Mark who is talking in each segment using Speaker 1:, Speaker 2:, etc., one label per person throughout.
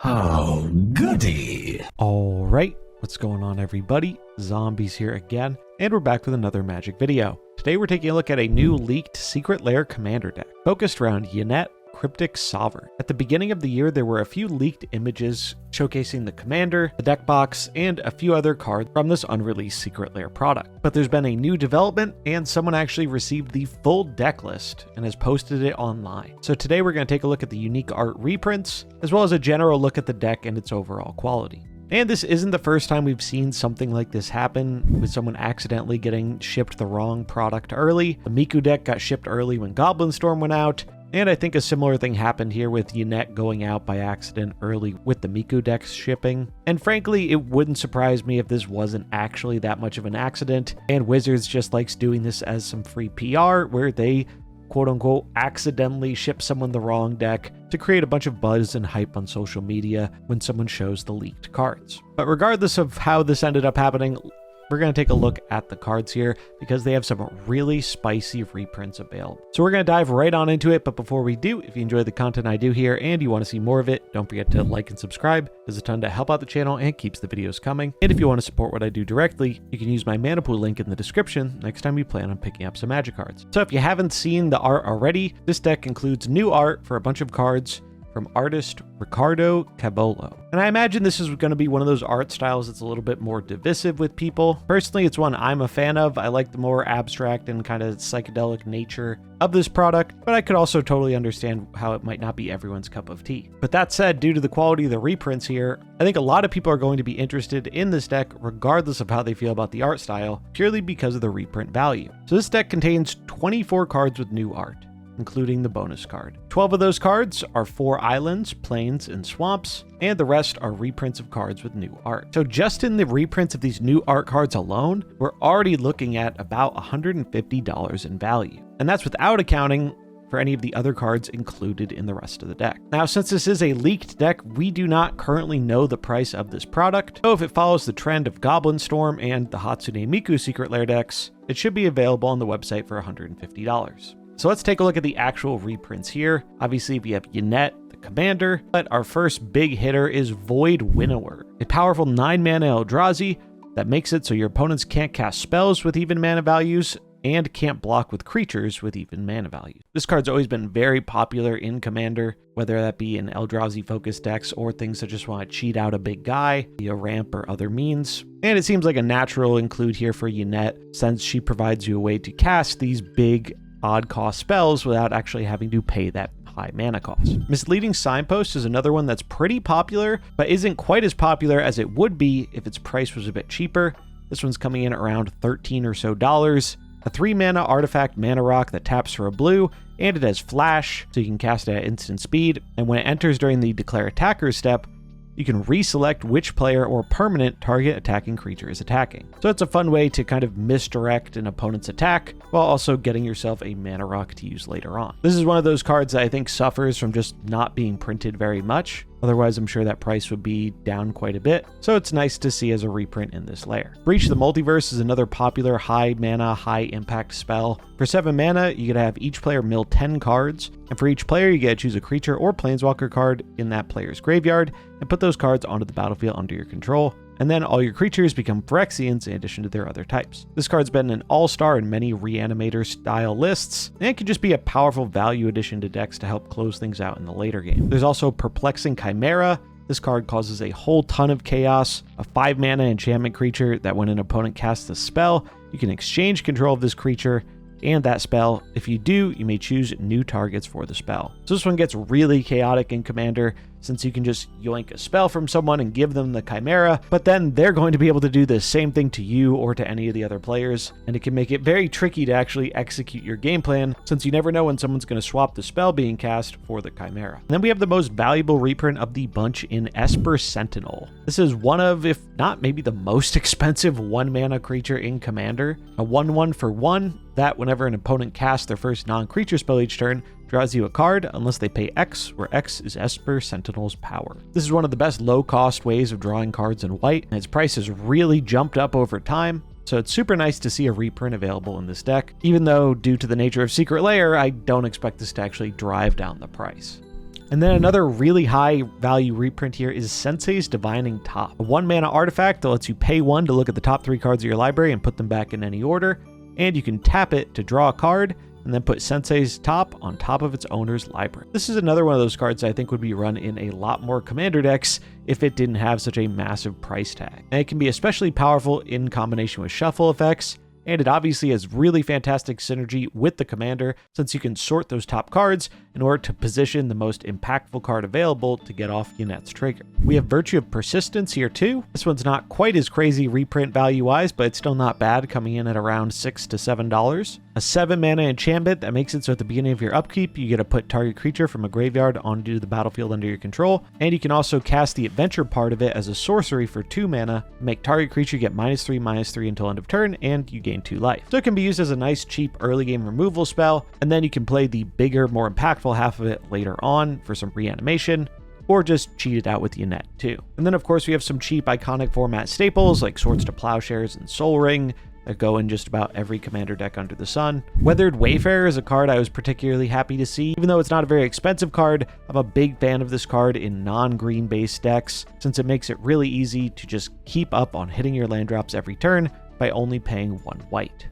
Speaker 1: Oh, goody.
Speaker 2: All right, what's going on, everybody? Zombies here again, and we're back with another Magic video. Today we're taking a look at a new leaked Secret Lair commander deck, focused around Yennett, Cryptic Sovereign. At the beginning of the year, there were a few leaked images showcasing the commander, the deck box, and a few other cards from this unreleased Secret Lair product. But there's been a new development, and someone actually received the full deck list and has posted it online. So today we're going to take a look at the unique art reprints, as well as a general look at the deck and its overall quality. And this isn't the first time we've seen something like this happen, with someone accidentally getting shipped the wrong product early. The Miku deck got shipped early when Goblin Storm went out, and I think a similar thing happened here with Yennett going out by accident early with the Miku deck's shipping. And frankly, it wouldn't surprise me if this wasn't actually that much of an accident, and Wizards just likes doing this as some free PR, where they quote-unquote accidentally ship someone the wrong deck to create a bunch of buzz and hype on social media when someone shows the leaked cards. But regardless of how this ended up happening, we're going to take a look at the cards here because they have some really spicy reprints available. So we're going to dive right on into it, but before we do, if you enjoy the content I do here and you want to see more of it, don't forget to like and subscribe. There's a ton to help out the channel and keeps the videos coming. And if you want to support what I do directly, you can use my mana pool link in the description next time you plan on picking up some Magic cards. So if you haven't seen the art already, this deck includes new art for a bunch of cards from artist Ricardo Cabolo. And I imagine this is going to be one of those art styles that's a little bit more divisive with people. Personally, it's one I'm a fan of. I like the more abstract and kind of psychedelic nature of this product, but I could also totally understand how it might not be everyone's cup of tea. But that said, due to the quality of the reprints here, I think a lot of people are going to be interested in this deck regardless of how they feel about the art style, purely because of the reprint value. So this deck contains 24 cards with new art, including the bonus card. 12 of those cards are 4 islands, plains, and swamps, and the rest are reprints of cards with new art. So just in the reprints of these new art cards alone, we're already looking at about $150 in value. And that's without accounting for any of the other cards included in the rest of the deck. Now, since this is a leaked deck, we do not currently know the price of this product. So if it follows the trend of Goblin Storm and the Hatsune Miku Secret Lair decks, it should be available on the website for $150. So let's take a look at the actual reprints here. Obviously, we have Yennett, the commander, but our first big hitter is Void Winnower, a powerful 9-mana Eldrazi that makes it so your opponents can't cast spells with even mana values and can't block with creatures with even mana values. This card's always been very popular in Commander, whether that be in Eldrazi-focused decks or things that just want to cheat out a big guy via ramp or other means. And it seems like a natural include here for Yennett, since she provides you a way to cast these big odd cost spells without actually having to pay that high mana cost. Misleading Signpost is another one that's pretty popular, but isn't quite as popular as it would be if its price was a bit cheaper. This one's coming in around $13 or so. A 3-mana artifact mana rock that taps for a blue, and it has flash, so you can cast it at instant speed, and when it enters during the declare attacker step, you can reselect which player or permanent target attacking creature is attacking. So it's a fun way to kind of misdirect an opponent's attack while also getting yourself a mana rock to use later on. This is one of those cards that I think suffers from just not being printed very much. Otherwise, I'm sure that price would be down quite a bit. So it's nice to see as a reprint in this layer. Breach the Multiverse is another popular high mana, high impact spell. For 7 mana, you get to have each player mill 10 cards. And for each player, you get to choose a creature or planeswalker card in that player's graveyard and put those cards onto the battlefield under your control. And then all your creatures become Phyrexians in addition to their other types. This card's been an all-star in many Reanimator style lists, and it can just be a powerful value addition to decks to help close things out in the later game. There's also Perplexing Chimera. This card causes a whole ton of chaos, a 5-mana enchantment creature that when an opponent casts a spell, you can exchange control of this creature and that spell. If you do, you may choose new targets for the spell. So this one gets really chaotic in Commander, since you can just yoink a spell from someone and give them the Chimera, but then they're going to be able to do the same thing to you or to any of the other players, and it can make it very tricky to actually execute your game plan, since you never know when someone's going to swap the spell being cast for the Chimera. And then we have the most valuable reprint of the bunch in Esper Sentinel. This is one of, if not maybe the most expensive 1-mana creature in Commander. A 1/1 for 1 that whenever an opponent casts their first non-creature spell each turn, draws you a card unless they pay X, where X is Esper Sentinel's power. This is one of the best low-cost ways of drawing cards in white, and its price has really jumped up over time, so it's super nice to see a reprint available in this deck, even though due to the nature of Secret Lair, I don't expect this to actually drive down the price. And then another really high value reprint here is Sensei's Divining Top, a 1-mana artifact that lets you pay 1 to look at the top 3 cards of your library and put them back in any order, and you can tap it to draw a card and then put Sensei's Top on top of its owner's library. This is another one of those cards I think would be run in a lot more commander decks if it didn't have such a massive price tag. And it can be especially powerful in combination with shuffle effects, and it obviously has really fantastic synergy with the commander since you can sort those top cards in order to position the most impactful card available to get off Yennette's trigger. We have Virtue of Persistence here too. This one's not quite as crazy reprint value-wise, but it's still not bad, coming in at around $6 to $7. A 7-mana enchantment that makes it so at the beginning of your upkeep, you get to put target creature from a graveyard onto the battlefield under your control, and you can also cast the adventure part of it as a sorcery for 2 mana, make target creature get -3/-3 until end of turn, and you gain 2 life. So it can be used as a nice cheap early game removal spell, and then you can play the bigger, more impactful half of it later on for some reanimation, or just cheat it out with Yennette too. And then of course we have some cheap iconic format staples like Swords to Plowshares and Soul Ring that go in just about every commander deck under the sun. Weathered Wayfarer is a card I was particularly happy to see. Even though it's not a very expensive card, I'm a big fan of this card in non-green based decks since it makes it really easy to just keep up on hitting your land drops every turn by only paying 1 white.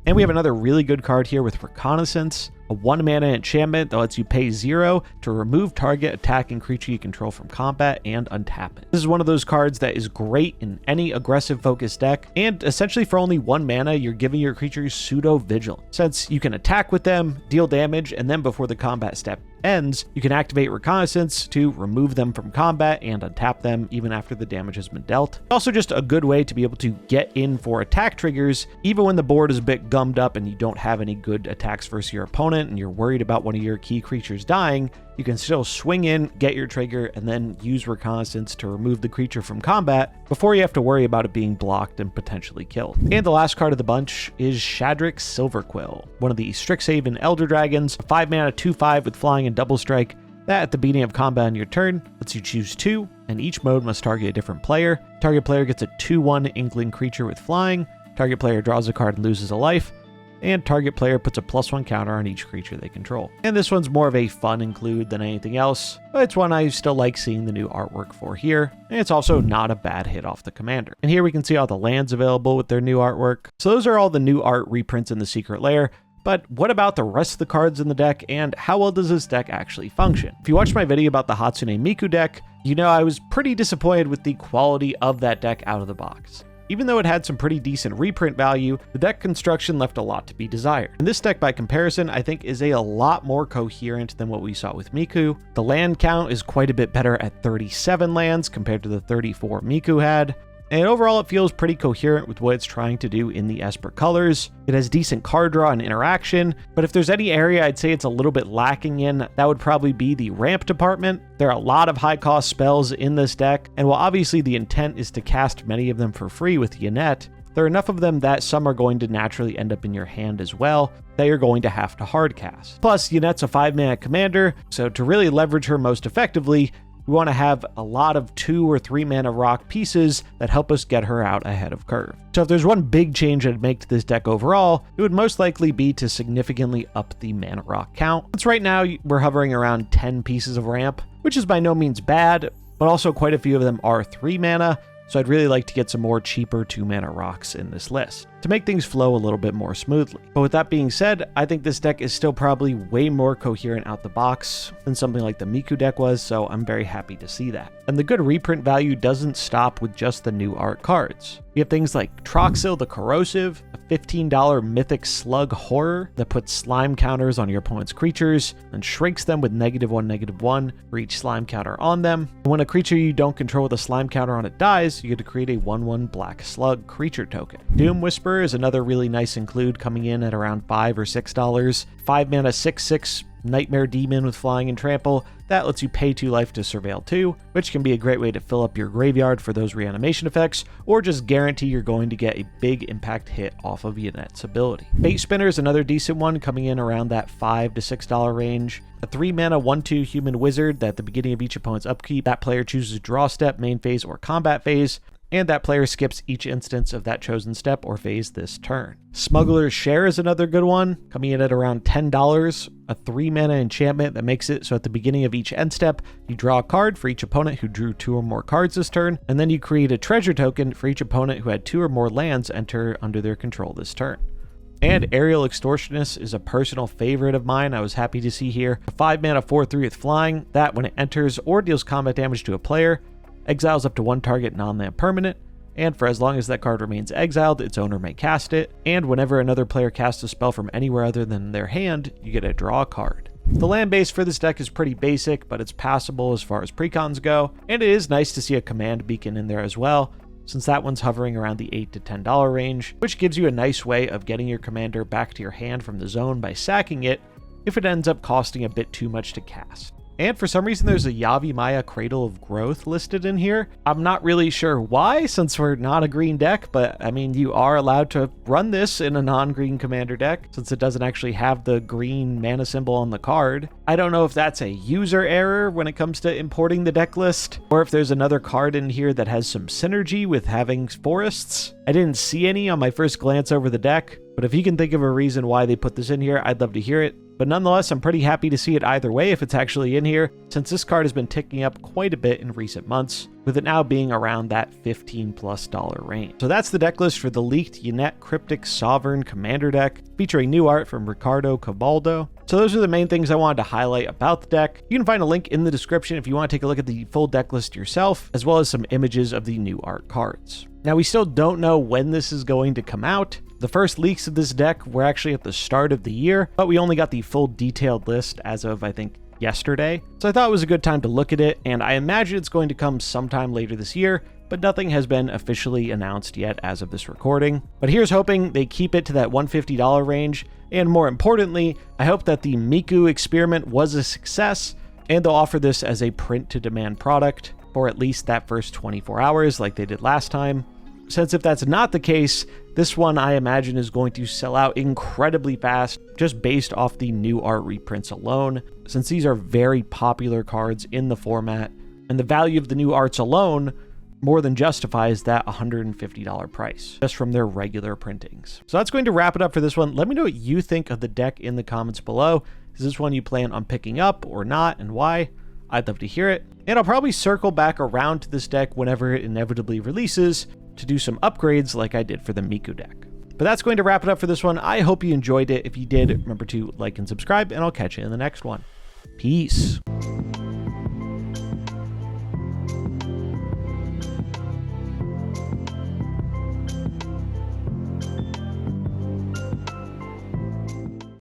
Speaker 2: And we have another really good card here with Reconnaissance, a 1-mana enchantment that lets you pay 0 to remove target attacking creature you control from combat and untap it. This is one of those cards that is great in any aggressive focused deck, and essentially for only 1 mana, you're giving your creatures pseudo-vigilance. Since you can attack with them, deal damage, and then before the combat step ends, you can activate Reconnaissance to remove them from combat and untap them even after the damage has been dealt. Also just a good way to be able to get in for attack triggers, even when the board is a bit gummed up and you don't have any good attacks versus your opponent and you're worried about one of your key creatures dying, you can still swing in, get your trigger, and then use Reconnaissance to remove the creature from combat before you have to worry about it being blocked and potentially killed. And the last card of the bunch is Shadrick's Silverquill, one of the Strixhaven Elder Dragons, a 5-mana 2/5 with flying and double strike that at the beginning of combat on your turn lets you choose 2, and each mode must target a different player. Target player gets a 2/1 Inkling creature with flying, target player draws a card and loses a life, and target player puts a +1 counter on each creature they control. And this one's more of a fun include than anything else, but it's one I still like seeing the new artwork for here, and it's also not a bad hit off the commander. And here we can see all the lands available with their new artwork. So those are all the new art reprints in the Secret Lair, but what about the rest of the cards in the deck, and how well does this deck actually function? If you watched my video about the Hatsune Miku deck, you know I was pretty disappointed with the quality of that deck out of the box. Even though it had some pretty decent reprint value, the deck construction left a lot to be desired. And this deck, by comparison, I think is a lot more coherent than what we saw with Miku. The land count is quite a bit better at 37 lands compared to the 34 Miku had. And overall, it feels pretty coherent with what it's trying to do in the Esper colors. It has decent card draw and interaction, but if there's any area I'd say it's a little bit lacking in, that would probably be the ramp department. There are a lot of high-cost spells in this deck, and while obviously the intent is to cast many of them for free with Yennette, there are enough of them that some are going to naturally end up in your hand as well that you're going to have to hardcast. Plus, Yennette's a 5-mana commander, so to really leverage her most effectively, we want to have a lot of 2 or 3 mana rock pieces that help us get her out ahead of curve. So if there's one big change I'd make to this deck overall, it would most likely be to significantly up the mana rock count. Since right now we're hovering around 10 pieces of ramp, which is by no means bad, but also quite a few of them are 3 mana, so I'd really like to get some more cheaper 2 mana rocks in this list to make things flow a little bit more smoothly. But with that being said, I think this deck is still probably way more coherent out the box than something like the Miku deck was, so I'm very happy to see that. And the good reprint value doesn't stop with just the new art cards. We have things like Troxel the Corrosive, a $15 Mythic Slug Horror that puts slime counters on your opponent's creatures and shrinks them with -1/-1 for each slime counter on them. And when a creature you don't control with a slime counter on it dies, you get to create a 1/1 Black Slug creature token. Doom Whisperer is another really nice include, coming in at around $5 or $6. 5-mana 6/6 Nightmare Demon with flying and trample that lets you pay 2 life to surveil 2, which can be a great way to fill up your graveyard for those reanimation effects, or just guarantee you're going to get a big impact hit off of Yennette's ability. Fate Spinner is another decent one, coming in around that $5 to $6 range. A 3-mana 1/2 human wizard that at the beginning of each opponent's upkeep, that player chooses draw step, main phase, or combat phase. and that player skips each instance of that chosen step or phase this turn. Smuggler's Share is another good one, coming in at around $10, a 3-mana enchantment that makes it so at the beginning of each end step, you draw a card for each opponent who drew 2 or more cards this turn, and then you create a treasure token for each opponent who had 2 or more lands enter under their control this turn. And Aerial Extortionist is a personal favorite of mine. I was happy to see here. A 5-mana 4/3 with flying, that when it enters or deals combat damage to a player, exiles up to 1 target non-land permanent, and for as long as that card remains exiled, its owner may cast it, and whenever another player casts a spell from anywhere other than their hand, you get to draw a card. The land base for this deck is pretty basic, but it's passable as far as precons go, and it is nice to see a command beacon in there as well, since that one's hovering around the $8 to $10 range, which gives you a nice way of getting your commander back to your hand from the zone by sacking it if it ends up costing a bit too much to cast. And for some reason, there's a Yavimaya Cradle of Growth listed in here. I'm not really sure why, since we're not a green deck, but I mean, you are allowed to run this in a non-green commander deck, since it doesn't actually have the green mana symbol on the card. I don't know if that's a user error when it comes to importing the deck list, or if there's another card in here that has some synergy with having forests. I didn't see any on my first glance over the deck, but if you can think of a reason why they put this in here, I'd love to hear it. But nonetheless, I'm pretty happy to see it either way if it's actually in here, since this card has been ticking up quite a bit in recent months, with it now being around that $15+ range. So that's the deck list for the leaked Ynet Cryptic Sovereign Commander deck, featuring new art from Ricardo Cabaldo. So those are the main things I wanted to highlight about the deck. You can find a link in the description if you want to take a look at the full deck list yourself, as well as some images of the new art cards. Now, we still don't know when this is going to come out. The first leaks of this deck were actually at the start of the year, but we only got the full detailed list as of, I think, yesterday. So I thought it was a good time to look at it, and I imagine it's going to come sometime later this year, but nothing has been officially announced yet as of this recording. But here's hoping they keep it to that $150 range, and more importantly, I hope that the Miku experiment was a success, and they'll offer this as a print-to-demand product for at least that first 24 hours like they did last time. Since if that's not the case, this one I imagine is going to sell out incredibly fast just based off the new art reprints alone, since these are very popular cards in the format, and the value of the new arts alone more than justifies that $150 price just from their regular printings. So that's going to wrap it up for this one. Let me know what you think of the deck in the comments below. Is this one you plan on picking up or not, and why? I'd love to hear it. And I'll probably circle back around to this deck whenever it inevitably releases to do some upgrades like I did for the Miku deck. But that's going to wrap it up for this one. I hope you enjoyed it. If you did, remember to like and subscribe, and I'll catch you in the next one. Peace.